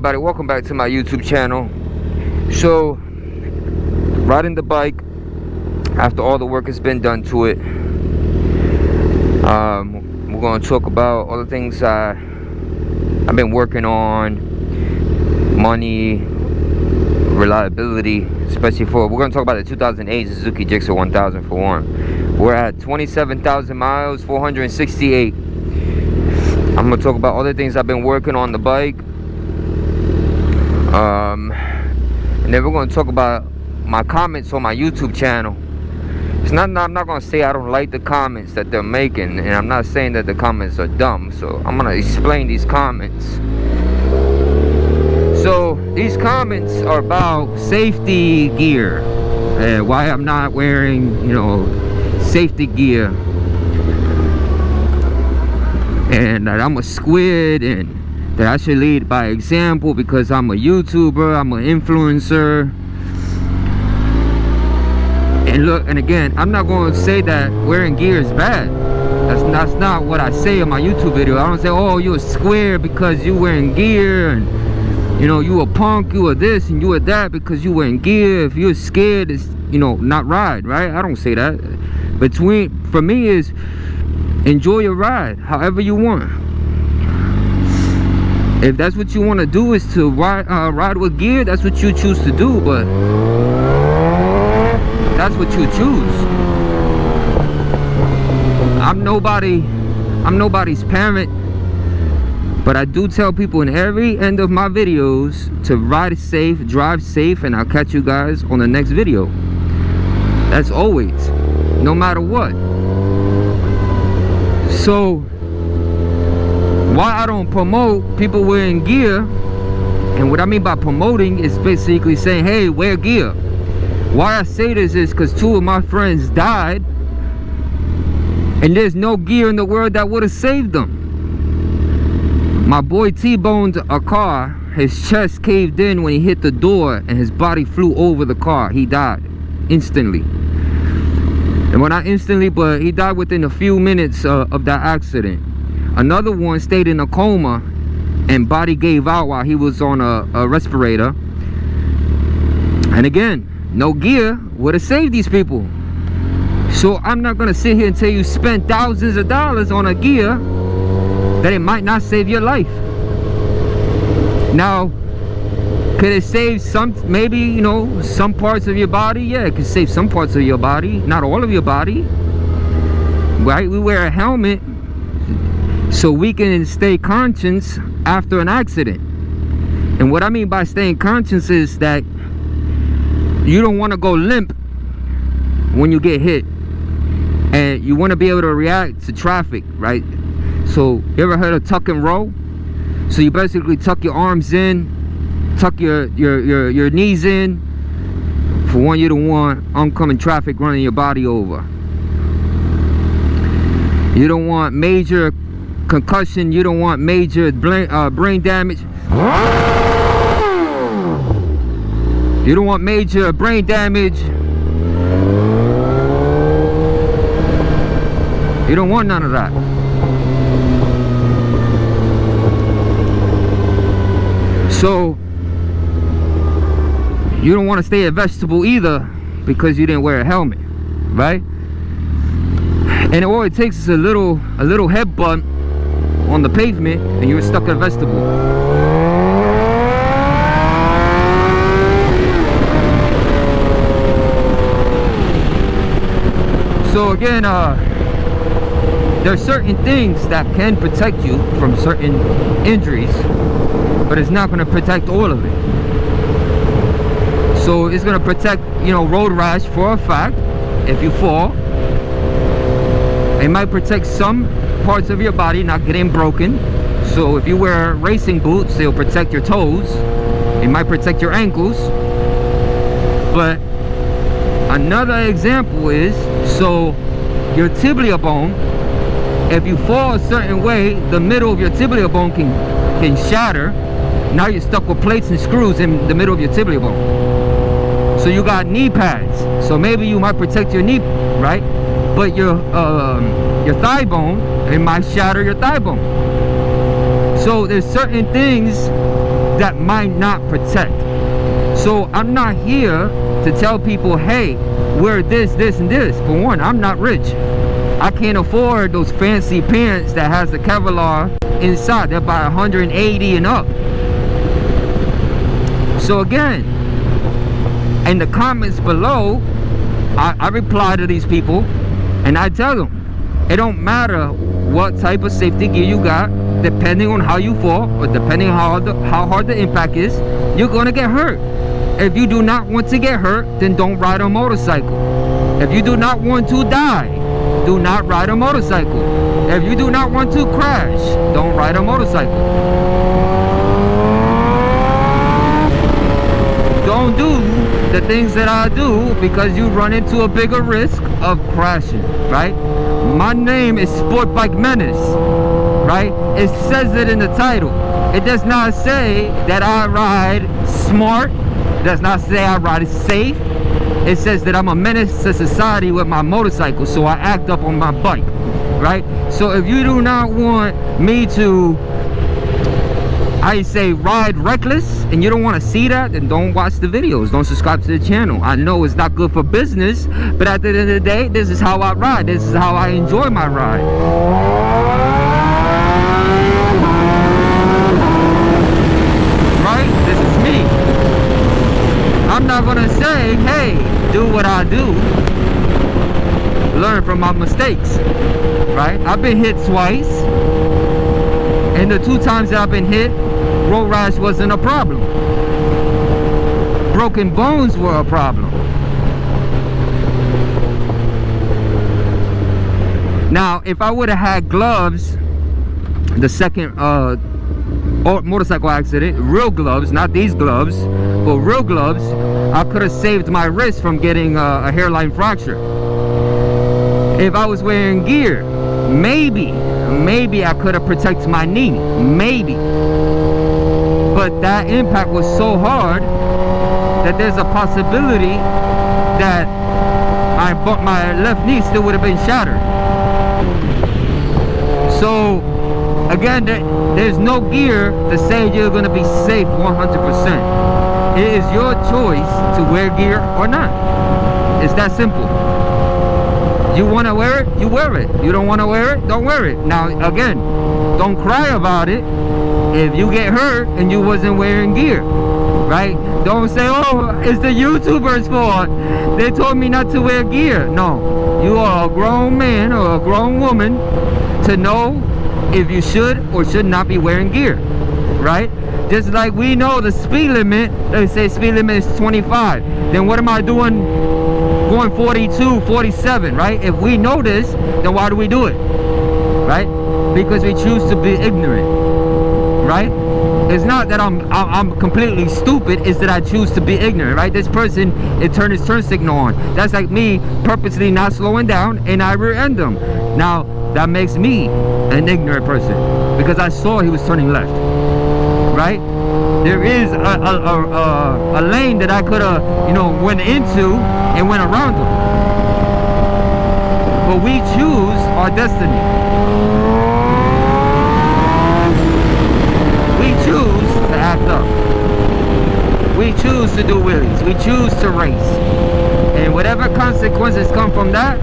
everybody, welcome back to my YouTube channel. So, riding the bike after all the work has been done to it. We're going to talk about all the things I've been working on, money, reliability, especially we're going to talk about the 2008 Suzuki Gixxer 1000 for one. We're at 27,000 miles, 468. I'm going to talk about all the things I've been working on the bike. And then we're going to talk about my comments on my YouTube channel. I'm not going to say I don't like the comments that they're making, and I'm not saying that the comments are dumb. So I'm going to explain these comments. So these comments are about safety gear and why I'm not wearing, safety gear, and that I'm a squid, and that I should lead by example because I'm a YouTuber, I'm an influencer. And look, and again, I'm not going to say that wearing gear is bad. That's not what I say in my YouTube video. I don't say, oh, you're a square because you wearing gear, and you a punk, you a this and you a that because you wearing gear. If you're scared, it's not ride, right? I don't say that. For me is enjoy your ride however you want. If that's what you want to do, is to ride with gear, that's what you choose to do. But that's what you choose. I'm nobody's parent, but I do tell people in every end of my videos to ride safe, drive safe, and I'll catch you guys on the next video. That's always, no matter what. So why I don't promote people wearing gear, and what I mean by promoting is basically saying, hey, wear gear. Why I say this is because 2 of my friends died, and there's no gear in the world that would have saved them. My boy T-boned a car. His chest caved in when he hit the door, and his body flew over the car. He died instantly. And well, not instantly, but he died within a few minutes of that accident. Another one stayed in a coma, and body gave out while he was on a respirator. And again, no gear would have saved these people. So I'm not going to sit here and tell you spend thousands of dollars on a gear that it might not save your life. Now, could it save maybe some parts of your body? Yeah, it could save some parts of your body, not all of your body, right? We wear a helmet so we can stay conscious after an accident. And what I mean by staying conscious is that you don't want to go limp when you get hit, and you want to be able to react to traffic, right? So you ever heard of tuck and roll? So you basically tuck your arms in, tuck your knees in, for one, you don't want oncoming traffic running your body over. You don't want major concussion, you don't want major brain damage. You don't want major brain damage. You don't want none of that. So you don't want to stay a vegetable either because you didn't wear a helmet, right? And all it takes is a little headbutt on the pavement and you're stuck a vegetable. So again, there are certain things that can protect you from certain injuries, but it's not going to protect all of it. So it's going to protect, road rash for a fact if you fall. It might protect some parts of your body not getting broken. So if you wear racing boots, they'll protect your toes. It might protect your ankles. But another example is, so your tibia bone, if you fall a certain way, the middle of your tibia bone can shatter. Now you're stuck with plates and screws in the middle of your tibia bone. So you got knee pads. So maybe you might protect your knee, right? But your thigh bone, it might shatter your thigh bone. So there's certain things that might not protect. So I'm not here to tell people, hey, wear this, this, and this. For one, I'm not rich. I can't afford those fancy pants that has the Kevlar inside. They're about 180 and up. So again, in the comments below, I reply to these people and I tell them, it don't matter what type of safety gear you got, depending on how you fall or depending on how hard the impact is, you're gonna get hurt. If you do not want to get hurt, then don't ride a motorcycle. If you do not want to die, do not ride a motorcycle. If you do not want to crash, don't ride a motorcycle. Don't do the things that I do because you run into a bigger risk of crashing, right? My name is Sport Bike Menace, right? It says it in the title. It does not say that I ride smart. It does not say I ride safe. It says that I'm a menace to society with my motorcycle, so I act up on my bike, right? So if you do not want me to, I say, ride reckless, and you don't want to see that, then don't watch the videos. Don't subscribe to the channel. I know it's not good for business, but at the end of the day, this is how I ride. This is how I enjoy my ride. Right? This is me. I'm not gonna say, hey, do what I do. Learn from my mistakes, right? I've been hit twice, and the 2 times that I've been hit, road rash wasn't a problem. Broken bones were a problem. Now, if I would have had gloves, the second motorcycle accident, real gloves, not these gloves, but real gloves, I could have saved my wrist from getting a hairline fracture. If I was wearing gear, maybe I could have protected my knee, maybe. But that impact was so hard that there's a possibility that my left knee still would have been shattered. So again, there's no gear to say you're going to be safe 100%. It is your choice to wear gear or not. It's that simple. You want to wear it, you wear it. You don't want to wear it, don't wear it. Now again, don't cry about it if you get hurt and you wasn't wearing gear, right? Don't say, oh, it's the YouTubers' fault. They told me not to wear gear. No, you are a grown man or a grown woman to know if you should or should not be wearing gear, right? Just like we know the speed limit, they say speed limit is 25. Then what am I doing going 42, 47, right? If we know this, then why do we do it, right? Because we choose to be ignorant, right? It's not that I'm completely stupid, it's that I choose to be ignorant, right? This person, it turned his turn signal on. That's like me purposely not slowing down and I rear end them. Now, that makes me an ignorant person because I saw he was turning left, right? There is a lane that I could have, you know, went into and went around him. But we choose our destiny. We choose to act up. We choose to do wheelies. We choose to race. And whatever consequences come from that,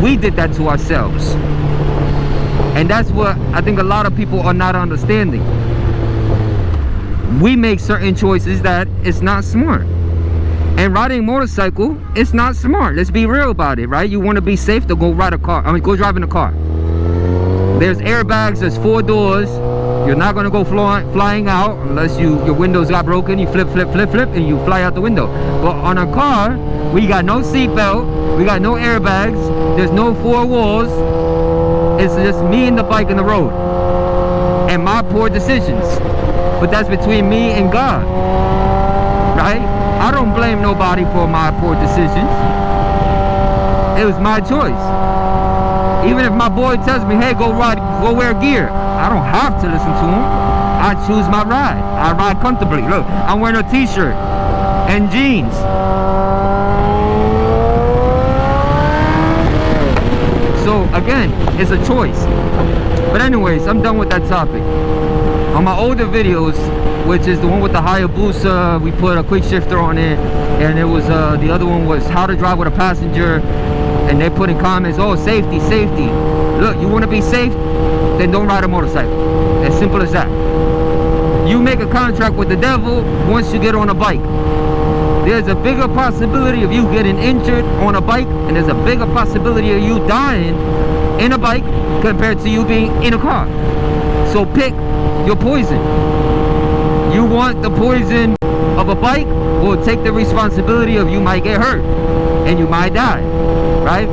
we did that to ourselves. And that's what I think a lot of people are not understanding. We make certain choices that it's not smart. And riding a motorcycle, it's not smart. Let's be real about it, right? You want to be safe, to go ride a car. I mean, go drive in a car. There's airbags, there's 4 doors. You're not going to go flying out unless your windows got broken. You flip, and you fly out the window. But on a car, we got no seatbelt. We got no airbags. There's no 4 walls. It's just me and the bike in the road. And my poor decisions. But that's between me and God, right? I don't blame nobody for my poor decisions. It was my choice. Even if my boy tells me, hey, go wear gear, I don't have to listen to him. I choose my ride. I ride comfortably. Look, I'm wearing a t-shirt and jeans. So again, it's a choice. But anyways, I'm done with that topic. On my older videos, which is the one with the Hayabusa. We put a quick shifter on it, and it was the other one was how to drive with a passenger, and they put in comments, oh, safety, safety. Look, you want to be safe, then don't ride a motorcycle. As simple as that. You make a contract with the devil once you get on a bike. There's a bigger possibility of you getting injured on a bike, and there's a bigger possibility of you dying in a bike compared to you being in a car. So pick your poison. You want the poison of a bike, or take the responsibility of you might get hurt and you might die, right?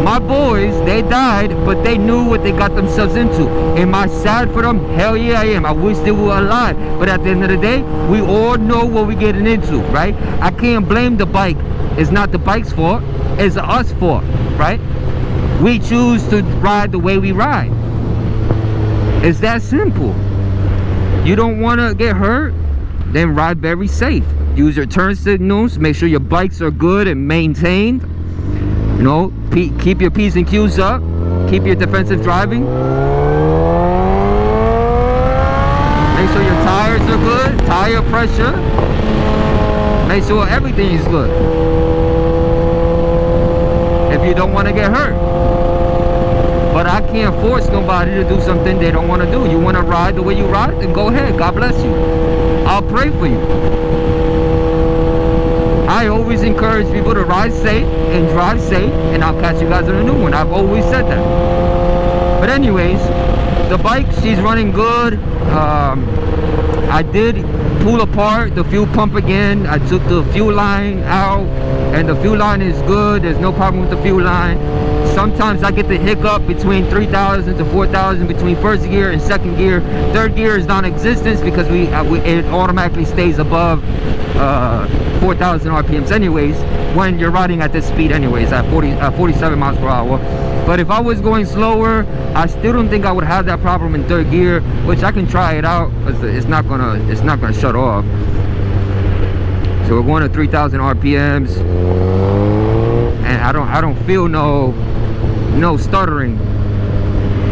My boys, they died, but they knew what they got themselves into. Am I sad for them? Hell yeah, I am. I wish they were alive. But at the end of the day, we all know what we're getting into, right? I can't blame the bike. It's not the bike's fault. It's us fault, right? We choose to ride the way we ride. It's that simple. You don't want to get hurt? Then ride very safe. Use your turn signals. Make sure your bikes are good and maintained. You know, keep your P's and Q's up. Keep your defensive driving. Make sure your tires are good. Tire pressure. Make sure everything is good. If you don't want to get hurt. But I can't force nobody to do something they don't want to do. You want to ride the way you ride? Then go ahead. God bless you. I'll pray for you. I always encourage people to ride safe and drive safe, and I'll catch you guys on a new one. I've always said that. But anyways, the bike, she's running good. I did pull apart the fuel pump again. I took the fuel line out, and the fuel line is good. There's no problem with the fuel line. Sometimes I get the hiccup between 3,000 to 4,000 between first gear and second gear. Third gear is non-existent because it automatically stays above 4,000 RPMs anyways when you're riding at this speed anyways, at 47 miles per hour. But if I was going slower, I still don't think I would have that problem in third gear, which I can try it out because it's not gonna shut off. So we're going to 3,000 RPMs, and I don't feel no stuttering.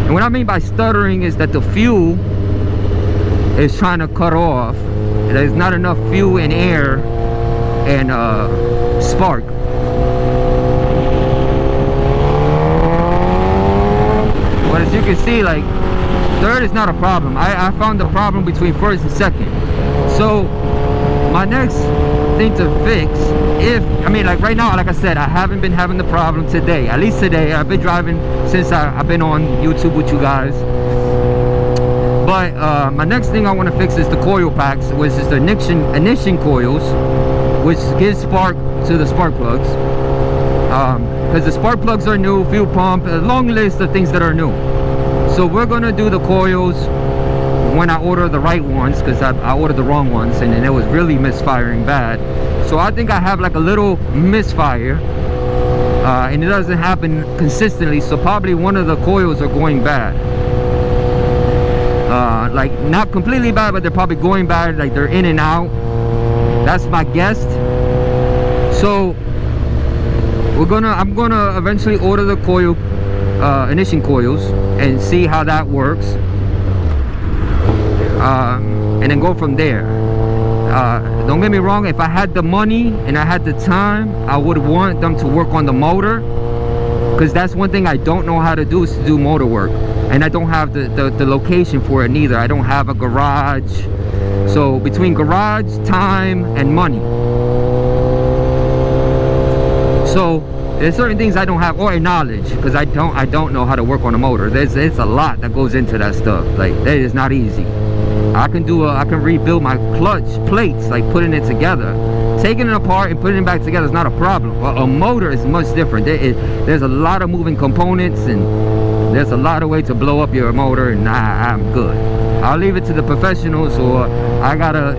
And what I mean by stuttering is that the fuel is trying to cut off. There's not enough fuel and air and spark. But as you can see, like, third is not a problem. I found the problem between first and second. So my next thing to fix, like right now, like I said, I haven't been having the problem today. At least today. I've been driving since I've been on YouTube with you guys. But my next thing I want to fix is the coil packs, which is the ignition coils, which gives spark to the spark plugs. Because the spark plugs are new, fuel pump, a long list of things that are new. So we're gonna do the coils when I order the right ones, because I ordered the wrong ones and it was really misfiring bad. So I think I have like a little misfire, and it doesn't happen consistently, so probably one of the coils are going bad. Like not completely bad, but they're probably going bad, like they're in and out. That's my guess. So I'm gonna eventually order the coil, ignition coils, and see how that works, and then go from there. Don't get me wrong, if I had the money and I had the time, I would want them to work on the motor, because that's one thing I don't know how to do, is to do motor work. And I don't have the location for it neither. I don't have a garage. So between garage, time, and money. So there's certain things I don't have, or knowledge, because I don't know how to work on a motor. It's a lot that goes into that stuff. Like, that is not easy. I can rebuild my clutch plates, like putting it together. Taking it apart and putting it back together is not a problem. But a motor is much different. There's a lot of moving components, and there's a lot of ways to blow up your motor, and I'm good. I'll leave it to the professionals, or I gotta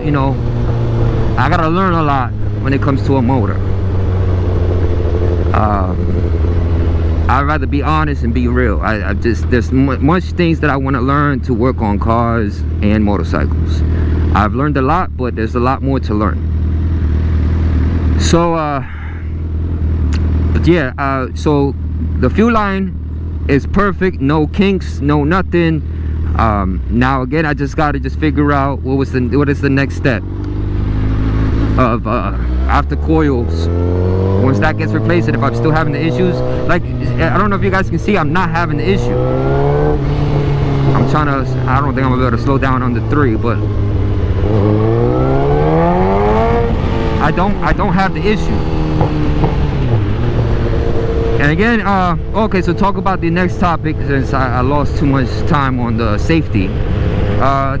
learn a lot when it comes to a motor. I'd rather be honest and be real. There's much things that I want to learn to work on cars and motorcycles. I've learned a lot, but there's a lot more to learn. So so the fuel line is perfect, no kinks, no nothing. Now again, I just got to just figure out what is the next step of after coils. Once that gets replaced, and if I'm still having the issues, like, I don't know if you guys can see, I'm not having the issue. I'm trying to, I don't think I'm gonna be able to slow down under 3, but I don't have the issue. And again, okay, so talk about the next topic, since I lost too much time on the safety.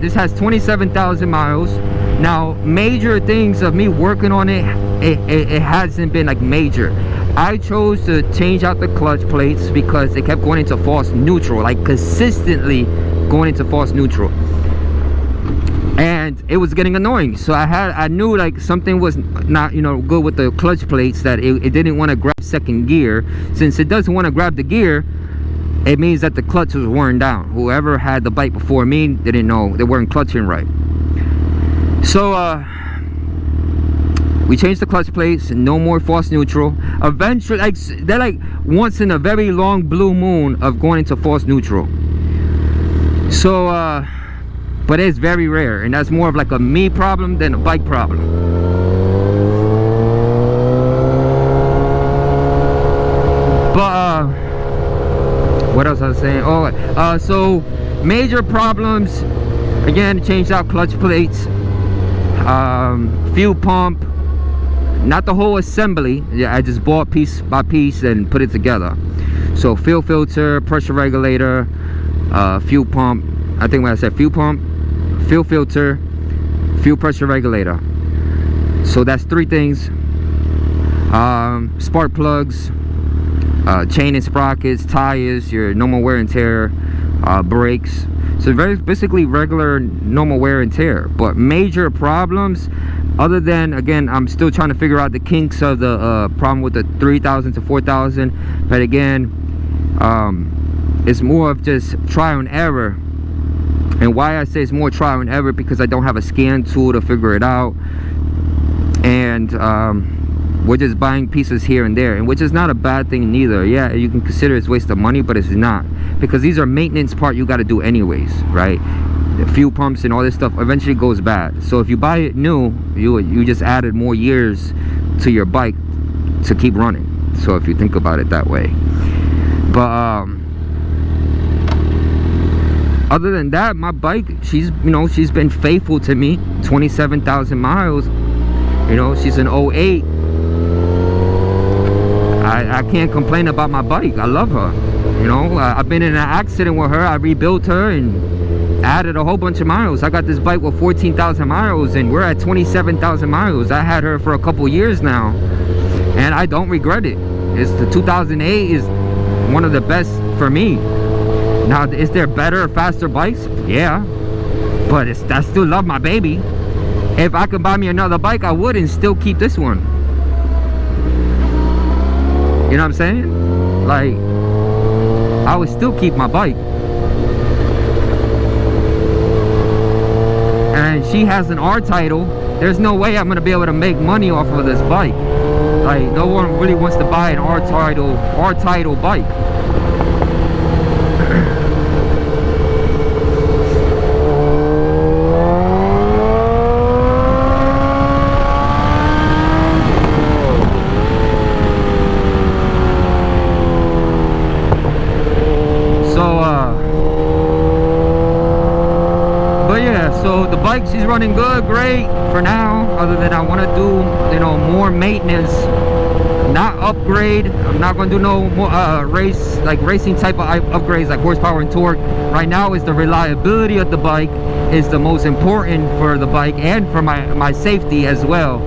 This has 27,000 miles. Now, major things of me working on it, it hasn't been like major. I chose to change out the clutch plates because they kept going into false neutral, like consistently going into false neutral, and it was getting annoying. So I knew like something was not, you know, good with the clutch plates, that it didn't want to grab second gear. Since it doesn't want to grab the gear, it means that the clutch was worn down. Whoever had the bike before me didn't know they weren't clutching right. So we changed the clutch plates, no more false neutral. Eventually, like, they're like once in a very long blue moon of going into false neutral. So but it's very rare, and that's more of like a me problem than a bike problem. But what else I was saying? Oh, so major problems, again, changed out clutch plates, fuel pump, not the whole assembly. Yeah, I just bought piece by piece and put it together. So fuel filter, pressure regulator, fuel pump, I think when I said fuel pump, fuel filter, fuel pressure regulator. So that's 3 things. Spark plugs, chain and sprockets, tires, your normal wear and tear, brakes. So very basically regular normal wear and tear. But major problems, other than, again, I'm still trying to figure out the kinks of the problem with the 3,000 to 4,000. But again, it's more of just trial and error. And why I say it's more trial and error, because I don't have a scan tool to figure it out, and we're just buying pieces here and there, and which is not a bad thing neither. Yeah, you can consider it's a waste of money, but it's not, because these are maintenance part you got to do anyways, right? The fuel pumps and all this stuff eventually goes bad. So if you buy it new, you just added more years to your bike to keep running. So if you think about it that way. But other than that, my bike, she's been faithful to me. 27,000 miles. You know, she's an 08. I can't complain about my bike. I love her. You know, I've been in an accident with her. I rebuilt her and added a whole bunch of miles. I got this bike with 14,000 miles, and we're at 27,000 miles. I had her for a couple years now, and I don't regret it. It's the 2008 is one of the best for me. Now, is there better, faster bikes? Yeah, but I still love my baby. If I could buy me another bike, I would, and still keep this one. You know what I'm saying? Like, I would still keep my bike. And she has an R title. There's no way I'm gonna be able to make money off of this bike. Like, no one really wants to buy an R title bike. So the bike, she's running good, great for now. Other than I want to do, you know, more maintenance, not upgrade. I'm not going to do no more racing type of upgrades like horsepower and torque. Right now is the reliability of the bike is the most important for the bike and for my safety as well.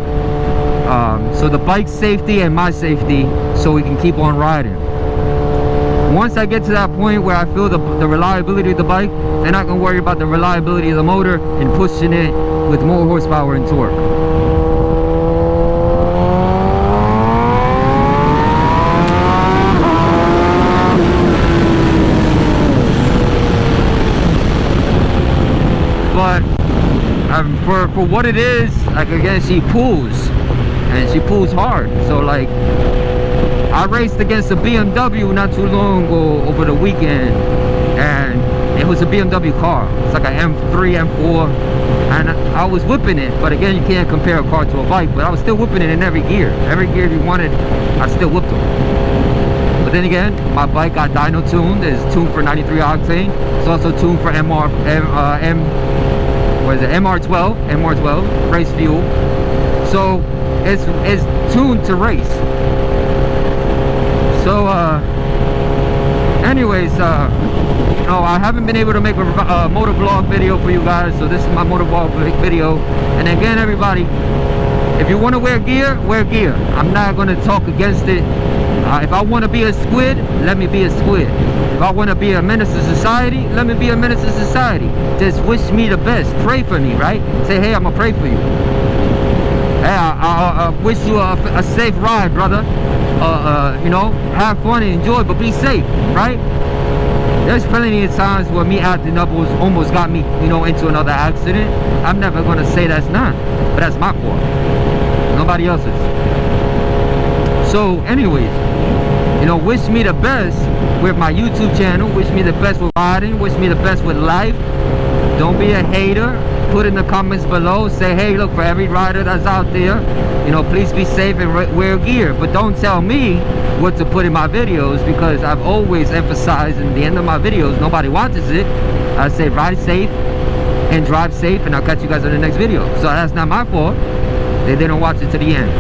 So the bike's safety and my safety, so we can keep on riding. Once I get to that point where I feel the reliability of the bike, then I can worry about the reliability of the motor and pushing it with more horsepower and torque. But for what it is, like, again, she pulls, and she pulls hard. So like, I raced against a BMW not too long ago over the weekend, and It was a BMW car. It's like an M3, M4, and I was whipping it. But again, you can't compare a car to a bike. But I was still whipping it in every gear. Every gear you wanted, I still whipped them. But then again, my bike got dyno tuned. It's tuned for 93 octane. It's also tuned for MR12 race fuel. So it's tuned to race. So anyways, you know, I haven't been able to make a motor vlog video for you guys, so this is my motor vlog video. And again, everybody, if you want to wear gear, wear gear. I'm not going to talk against it. If I want to be a squid, let me be a squid. If I want to be a menace to society, let me be a menace to society. Just wish me the best. Pray for me, right? Say, hey, I'm going to pray for you. Hey, I wish you a safe ride, brother. You know, have fun and enjoy, but be safe, right? There's plenty of times where me acting up almost got me, you know, into another accident. I'm never going to say that's not, but that's my fault. Nobody else's. So anyways, you know, wish me the best with my YouTube channel. Wish me the best with riding. Wish me the best with life. Don't be a hater. Put in the comments below. Say, hey, look, for every rider that's out there, you know, please be safe and wear gear. But don't tell me what to put in my videos, because I've always emphasized in the end of my videos, nobody watches it. I say ride safe and drive safe, and I'll catch you guys on the next video. So that's not my fault. They didn't watch it to the end.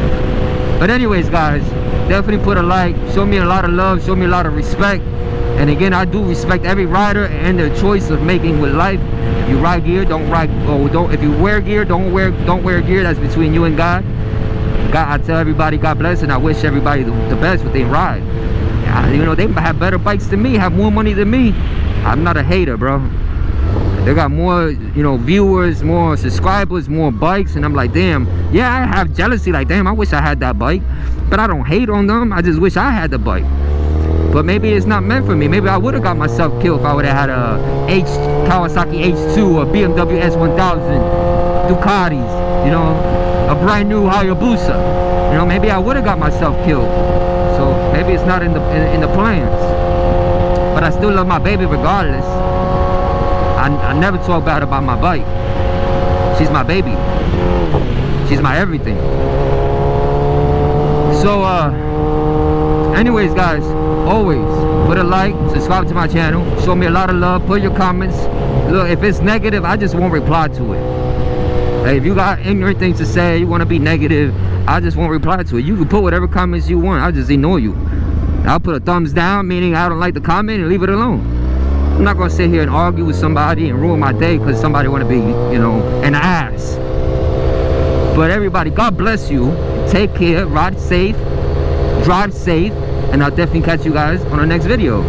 But anyways, guys, definitely put a like. Show me a lot of love. Show me a lot of respect. And again, I do respect every rider and their choice of making with life. If you ride gear, don't ride. Oh, don't. If you wear gear, don't wear gear. That's between you and God. I tell everybody, God bless, and I wish everybody the best with their ride. You know, they have better bikes than me, have more money than me. I'm not a hater, bro. They got more, you know, viewers, more subscribers, more bikes, and I'm like, damn. Yeah, I have jealousy, like, damn, I wish I had that bike. But I don't hate on them. I just wish I had the bike. But maybe it's not meant for me. Maybe I would have got myself killed if I would have had a Kawasaki H2 or BMW S1000, Ducatis, you know, a brand new Hayabusa. You know, maybe I would have got myself killed. So maybe it's not in the plans. But I still love my baby regardless. I never talk bad about my bike. She's my baby. She's my everything. So anyways, guys, always put a like, subscribe to my channel, show me a lot of love, put your comments. Look, if it's negative, I just won't reply to it. Hey, if you got ignorant things to say, you want to be negative, I just won't reply to it. You can put whatever comments you want, I'll just ignore you. I'll put a thumbs down, meaning I don't like the comment, and leave it alone. I'm not gonna sit here and argue with somebody and ruin my day because somebody want to be, you know, an ass. But everybody, God bless you. Take care, ride safe, drive safe, and I'll definitely catch you guys on the next video.